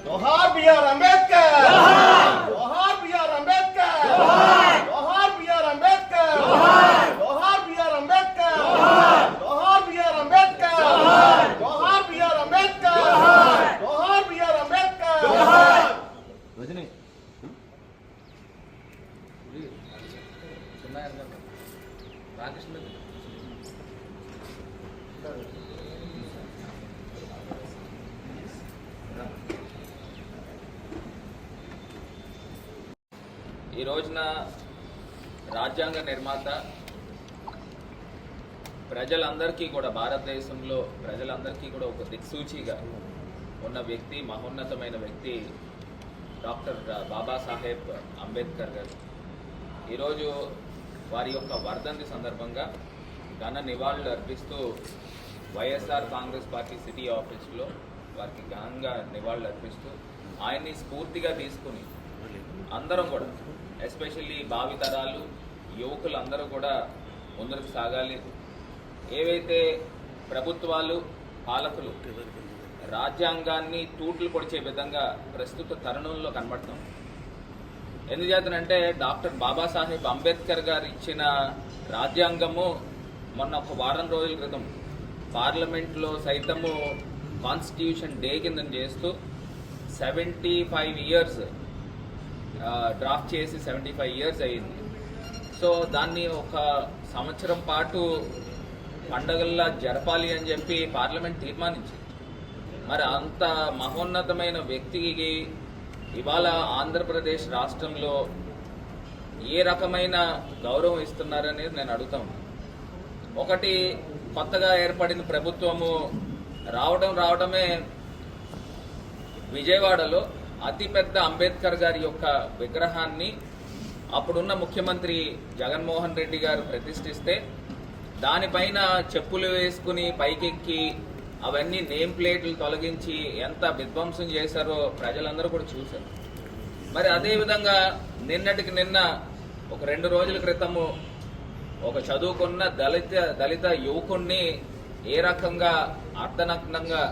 जोहार बी.आर. अंबेडकर, जोहार बी.आर. अंबेडकर, जोहार बी.आर. अंबेडकर, जोहार बी.आर. अंबेडकर, जोहार बी.आर. अंबेडकर, जोहार बी.आर. अंबेडकर, जोहार बी.आर. अंबेडकर. रजनी ఈ రోజున రాజ్యాంగ నిర్మాత ప్రజలందరికీ కూడా భారతదేశంలో ప్రజలందరికీ కూడా ఒక దిక్సూచిగా ఉన్న వ్యక్తి, మహోన్నతమైన వ్యక్తి డాక్టర్ బాబాసాహెబ్ అంబేద్కర్ గారు. ఈరోజు వారి యొక్క వర్ధంతి సందర్భంగా ఘన నివాళులు అర్పిస్తూ వైఎస్ఆర్ కాంగ్రెస్ పార్టీ సిటీ ఆఫీస్లో వారికి ఘనంగా నివాళులు అర్పిస్తూ ఆయన్ని స్ఫూర్తిగా తీసుకుని అందరం కూడా ఎస్పెషల్లీ భావితరాలు యువకులు అందరూ కూడా ముందుకు సాగాలి. ఏవైతే ప్రభుత్వాలు పాలకులు రాజ్యాంగాన్ని తూట్లు పొడిచే విధంగా ప్రస్తుత తరుణంలో కనబడతాం. ఎందుచేతనంటే డాక్టర్ బాబాసాహెబ్ అంబేద్కర్ గారు ఇచ్చిన రాజ్యాంగము మొన్న ఒక వారం రోజుల క్రితం పార్లమెంట్లో సైతము కాన్స్టిట్యూషన్ డే కింద చేస్తూ 75 ఇయర్స్ డ్రాఫ్ట్ చేసి 75 ఇయర్స్ అయ్యింది. సో దాన్ని ఒక సంవత్సరం పాటు పండగల్లా జరపాలి అని చెప్పి పార్లమెంట్ తీర్మానించింది. మరి అంత మహోన్నతమైన వ్యక్తికి ఇవాళ ఆంధ్రప్రదేశ్ రాష్ట్రంలో ఏ రకమైన గౌరవం ఇస్తున్నారనేది నేను అడుగుతాను. ఒకటి, కొత్తగా ఏర్పడిన ప్రభుత్వము రావడమే విజయవాడలో అతిపెద్ద అంబేద్కర్ గారి యొక్క విగ్రహాన్ని అప్పుడున్న ముఖ్యమంత్రి జగన్మోహన్ రెడ్డి గారు ప్రతిష్ఠిస్తే దానిపైన చెప్పులు వేసుకుని పైకెక్కి అవన్నీ నేమ్ ప్లేట్లు తొలగించి ఎంత విధ్వంసం చేశారో ప్రజలందరూ కూడా చూశారు. మరి అదేవిధంగా నిన్నటికి నిన్న ఒక 2 రోజుల క్రితము ఒక చదువుకున్న దళిత యువకుణ్ణి ఏ రకంగా అర్ధనగ్నంగా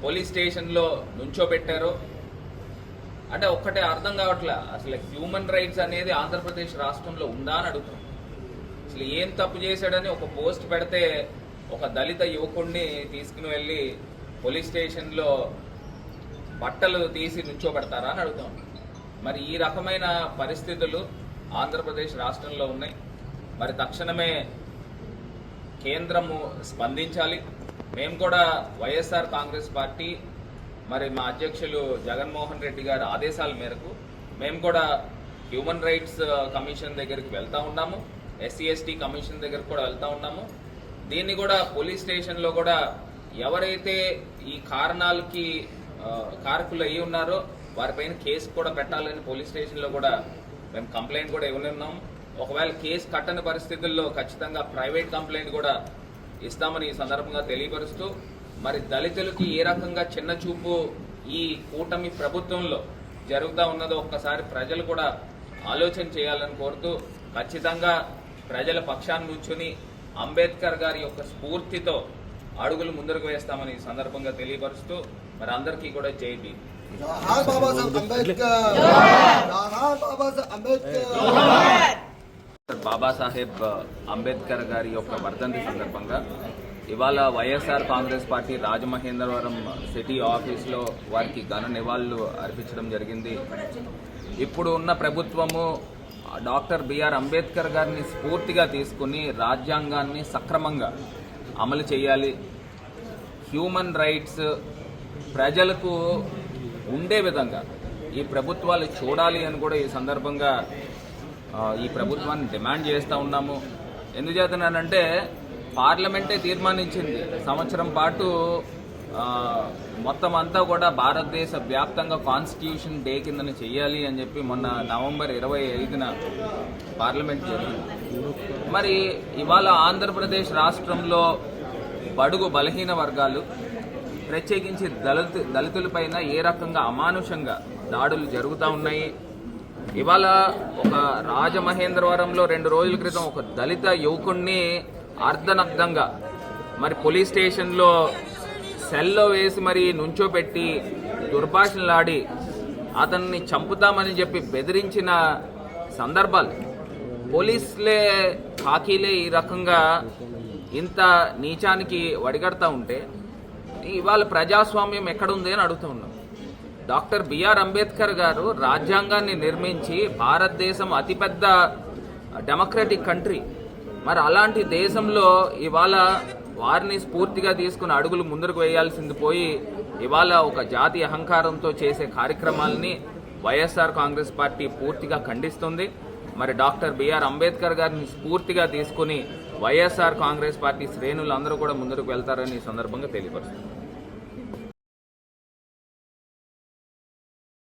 పోలీస్ స్టేషన్లో నుంచోబెట్టారో అంటే ఒక్కటే అర్థం కావట్లే. అసలు హ్యూమన్ రైట్స్ అనేది ఆంధ్రప్రదేశ్ రాష్ట్రంలో ఉందా అని అడుగుతాం. అసలు ఏం తప్పు చేశాడని ఒక పోస్ట్ పెడితే ఒక దళిత యువకుడిని తీసుకుని వెళ్ళి పోలీస్ స్టేషన్లో బట్టలు తీసి నుంచోబెడతారా అని అడుగుతాం. మరి ఈ రకమైన పరిస్థితులు ఆంధ్రప్రదేశ్ రాష్ట్రంలో ఉన్నాయి. మరి తక్షణమే కేంద్రము స్పందించాలి. మేము కూడా వైఎస్ఆర్ కాంగ్రెస్ పార్టీ మరి మా అధ్యక్షులు జగన్మోహన్ రెడ్డి గారి ఆదేశాల మేరకు మేము కూడా హ్యూమన్ రైట్స్ కమిషన్ దగ్గరికి వెళ్తూ ఉన్నాము, SC/ST కమిషన్ దగ్గరికి కూడా వెళ్తూ ఉన్నాము. దీన్ని కూడా పోలీస్ స్టేషన్లో కూడా ఎవరైతే ఈ కారణాలకి కారకులు అయ్యి ఉన్నారో వారిపైన కేసు కూడా పెట్టాలని పోలీస్ స్టేషన్లో కూడా మేము కంప్లైంట్ కూడా ఇవ్వనున్నాము. ఒకవేళ కేసు కట్టని పరిస్థితుల్లో ఖచ్చితంగా ప్రైవేట్ కంప్లైంట్ కూడా ఇస్తామని ఈ సందర్భంగా తెలియపరుస్తూ, మరి దళితులకి ఏ రకంగా చిన్న చూపు ఈ కూటమి ప్రభుత్వంలో జరుగుతూ ఉన్నదో ఒక్కసారి ప్రజలు కూడా ఆలోచన చేయాలని కోరుతూ ఖచ్చితంగా ప్రజల పక్షాన్ని నుంచుని అంబేద్కర్ గారి యొక్క స్ఫూర్తితో అడుగులు ముందుకు వేస్తామని ఈ సందర్భంగా తెలియపరుస్తూ మరి అందరికీ కూడా జై భీమ్. బాబాసాహెబ్ అంబేద్కర్ గారి యొక్క వర్ధంతి సందర్భంగా ఇవాళ వైఎస్ఆర్ కాంగ్రెస్ పార్టీ రాజమహేంద్రవరం సిటీ ఆఫీస్లో వారికి ఘన నివాళులు అర్పించడం జరిగింది. ఇప్పుడు ఉన్న ప్రభుత్వము డాక్టర్ బిఆర్ అంబేద్కర్ గారిని స్ఫూర్తిగా తీసుకుని రాజ్యాంగాన్ని సక్రమంగా అమలు చేయాలి. హ్యూమన్ రైట్స్ ప్రజలకు ఉండే విధంగా ఈ ప్రభుత్వాలు చూడాలి అని కూడా ఈ సందర్భంగా ఈ ప్రభుత్వాన్ని డిమాండ్ చేస్తూ ఉన్నాము. ఎందుచేతనంటే పార్లమెంటే తీర్మానించింది సంవత్సరం పాటు మొత్తం అంతా కూడా భారతదేశ వ్యాప్తంగా కాన్స్టిట్యూషన్ డే కింద చెయ్యాలి అని చెప్పి మొన్న నవంబర్ 25న పార్లమెంట్ జరిగింది. మరి ఇవాళ ఆంధ్రప్రదేశ్ రాష్ట్రంలో బడుగు బలహీన వర్గాలు ప్రత్యేకించి దళితులపైన ఏ రకంగా అమానుషంగా దాడులు జరుగుతూ ఉన్నాయి. ఇవాళ ఒక రాజమహేంద్రవరంలో 2 రోజుల క్రితం ఒక దళిత యువకుణ్ణి అర్ధనగ్నంగా మరి పోలీస్ స్టేషన్లో సెల్లో వేసి మరి నుంచోబెట్టి దుర్భాషణలాడి అతన్ని చంపుతామని చెప్పి బెదిరించిన సందర్భాలు, పోలీసులే ఖాకీలే ఈ రకంగా ఇంత నీచానికి వడిగడతా ఉంటే ఇవాళ ప్రజాస్వామ్యం ఎక్కడుంది అని అడుగుతూ ఉన్నాం. డాక్టర్ బిఆర్ అంబేద్కర్ గారు రాజ్యాంగాన్ని నిర్మించి భారతదేశం అతిపెద్ద డెమోక్రటిక్ కంట్రీ, మరి అలాంటి దేశంలో ఇవాళ వారిని స్ఫూర్తిగా తీసుకుని అడుగులు ముందుకు వేయాల్సింది పోయి ఇవాళ ఒక జాతి అహంకారంతో చేసే కార్యక్రమాలని వైఎస్ఆర్ కాంగ్రెస్ పార్టీ పూర్తిగా ఖండిస్తుంది. మరి డాక్టర్ బిఆర్ అంబేద్కర్ గారిని స్ఫూర్తిగా తీసుకుని వైఎస్ఆర్ కాంగ్రెస్ పార్టీ శ్రేణులు అందరూ కూడా ముందుకు వెళ్తారని ఈ సందర్భంగా తెలియపరుస్తుంది.